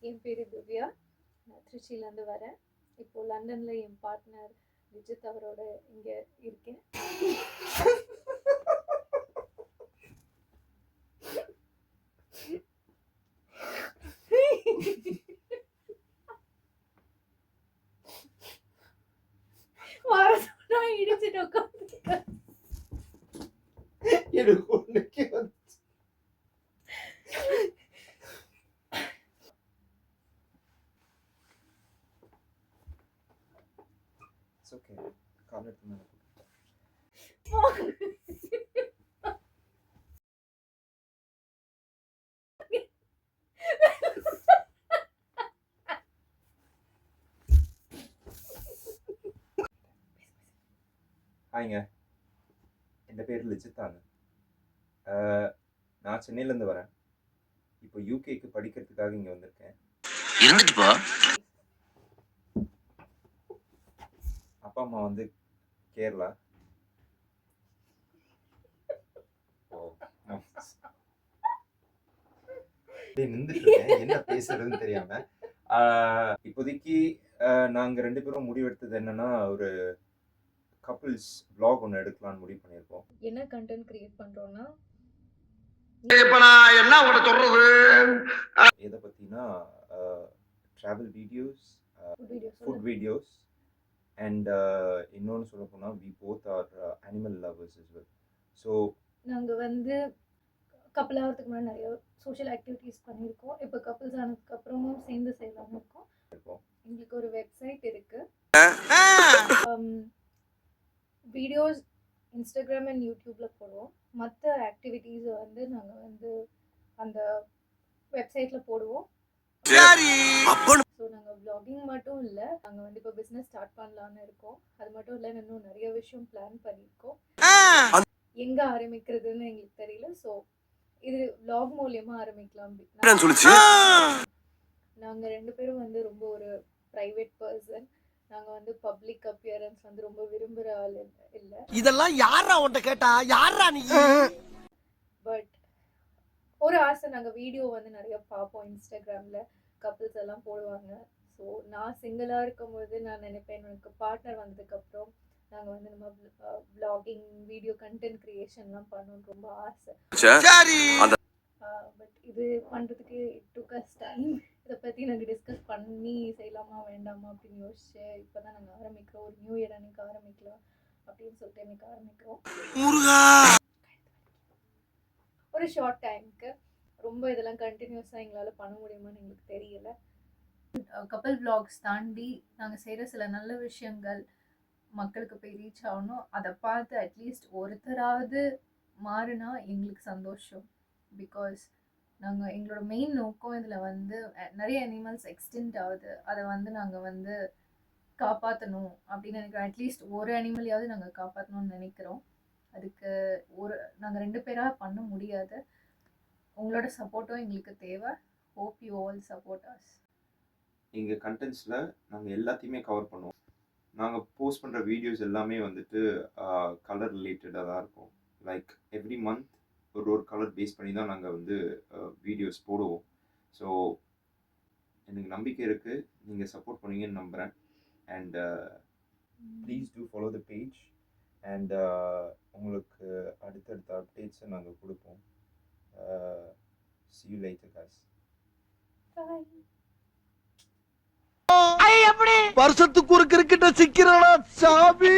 என் பேரு திவ்யா. நான் திருச்சியிலேருந்து வரேன். இப்போ லண்டன்ல என் பார்ட்னர் விஜித் அவரோட இங்க இருக்கேன். வர சொன்னா இடிச்சிட்டு உட்காந்துருக்கேன். எனக்கு ஒண்ணுக்கே வந்து It's okay. கால் எடுத்து மேல போடு. ஹாய்ங்க, என் பேர் லிஜித்தான். நான் சென்னையிலேருந்து வரேன். இப்போ யூகேக்கு படிக்கிறதுக்காக இங்கே வந்திருக்கேன். இருந்துட்டுப்பா. அப்பா அம்மா வந்து கேரளா. நின்றுட்டு இருக்கேன், என்ன பேசுறதுன்னு தெரியாம. இப்போதைக்கு நாங்கள் 2 பேரும் முடிவெடுத்தது என்னன்னா, ஒரு கப்புள்ஸ் vlog ஒன்று எடுக்கலாம்னு முடிவு பண்ணியிருக்கோம். என்ன கண்டென்ட் கிரியேட் பண்றோம்னா, இப்ப நான் என்ன உங்கள்ட்ட சொல்றது? எதை பற்றினா travel videos, videos food videos and இன்னொன்று சொல்ல போனால் we both are animal lovers as well. So நாங்க வந்து கப்பல் ஆகிறதுக்கு முன்னாடி நிறைய சோஷியல் ஆக்டிவிட்டீஸ் பண்ணியிருக்கோம். இப்போ கப்பல்ஸ் ஆனதுக்கு அப்புறமும் சேர்ந்து செய்யலாம்னு இருக்கோம். எங்களுக்கு ஒரு வெப்சைட் இருக்கு. வீடியோஸ் இன்ஸ்டாகிராம் அண்ட் யூடியூப்ல போடுவோம். மற்ற ஆக்டிவிட்டீஸை வந்து நாங்கள் வந்து அந்த வெப்சைட்ல போடுவோம். ஸோ நாங்கள் vlogging மட்டும் இல்லை, நாங்கள் வந்து இப்போ பிஸ்னஸ் ஸ்டார்ட் பண்ணலான்னு இருக்கோம். அது மட்டும் இல்லை, இன்னும் நிறைய விஷயம் பிளான் பண்ணியிருக்கோம். எங்கே ஆரம்பிக்கிறதுன்னு எங்களுக்கு தெரியல. ஸோ இது vlog மூலியமா ஆரம்பிக்கலாம். நாங்கள் 2 பேரும் வந்து ரொம்ப ஒரு ப்ரைவேட் பர்சன். நாங்கள் வந்து பப்ளிக் அப்பியரன்ஸ் வந்து ரொம்ப விரும்புகிற ஆள் இல்லை. இதெல்லாம் யாரா உன்கிட்ட கேட்டா? யாரா நீ? பட் ஒரு ஆசை, நாங்கள் வீடியோ வந்து நிறைய பார்ப்போம். இன்ஸ்டாகிராமில் கப்புள்ஸ் எல்லாம் போடுவாங்க. ஸோ நான் சிங்கிளாக இருக்கும்போது நான் நினைப்பேன், எனக்கு பார்ட்னர் வந்ததுக்கப்புறம் நாங்கள் வந்து நம்ம vlogging வீடியோ கண்டென்ட் க்ரியேஷன்லாம் பண்ணணும்னு ரொம்ப ஆசை. பட் இது பண்ணுறதுக்கு இட் டுக் அஸ் டைம். இதை பற்றி நாங்கள் டிஸ்கஸ் பண்ணி செய்யலாமா வேண்டாமா அப்படின்னு யோசிச்சு இப்போ தான் நாங்கள் ஆரம்பிக்கிறோம். ஒரு நியூ இயர் அன்னைக்கு ஆரம்பிக்கலாம் அப்படின்னு சொல்லிட்டு இன்னைக்கு ஆரம்பிக்கிறோம். ஒரு ஷார்ட் டைமுக்கு ரொம்ப இதெல்லாம் கண்டினியூஸாக எங்களால் பண்ண முடியுமான்னு எங்களுக்கு தெரியல. கப்பல் vlogs தாண்டி நாங்கள் செய்கிற சில நல்ல விஷயங்கள் மக்களுக்கு போய் ரீச் ஆகணும். அதை பார்த்து அட்லீஸ்ட் ஒருத்தராவது மாறினா எங்களுக்கு சந்தோஷம். பிகாஸ் நாங்கள் எங்களோட மெயின் நோக்கம் இதில் வந்து நிறைய அனிமல்ஸ் எக்ஸ்டெண்ட் ஆகுது, அதை வந்து நாங்கள் வந்து காப்பாற்றணும் அப்படின்னு நினைக்கிறோம். அட்லீஸ்ட் ஒரு அனிமலையாவது நாங்கள் காப்பாற்றணும்னு நினைக்கிறோம். அதுக்கு நாங்கள் 2 பேராக பண்ண முடியாது. உங்களோட சப்போர்ட்டும் எங்களுக்கு தேவை. Hope you all support us. எங்கள் கண்டென்ட்ஸில் நாங்கள் எல்லாத்தையுமே கவர் பண்ணுவோம். நாங்கள் போஸ்ட் பண்ணுற வீடியோஸ் எல்லாமே வந்துட்டு கலர் ரிலேட்டடாக தான் இருக்கும். லைக் எவ்ரி மந்த் ஒரு கலர் பேஸ் பண்ணி தான் நாங்கள் வந்து வீடியோஸ் போடுவோம். ஸோ எனக்கு நம்பிக்கை இருக்குது, நீங்கள் சப்போர்ட் பண்ணுவீங்கன்னு நம்புகிறேன். And please do follow the page. And உங்களுக்கு அடுத்தடுத்த அப்டேட்ஸை நாங்கள் கொடுப்போம். See you later guys. Bye. வருஷத்துக்கு ஒரு கிரிக்கெட்ட சிக்கிறடா சாமி.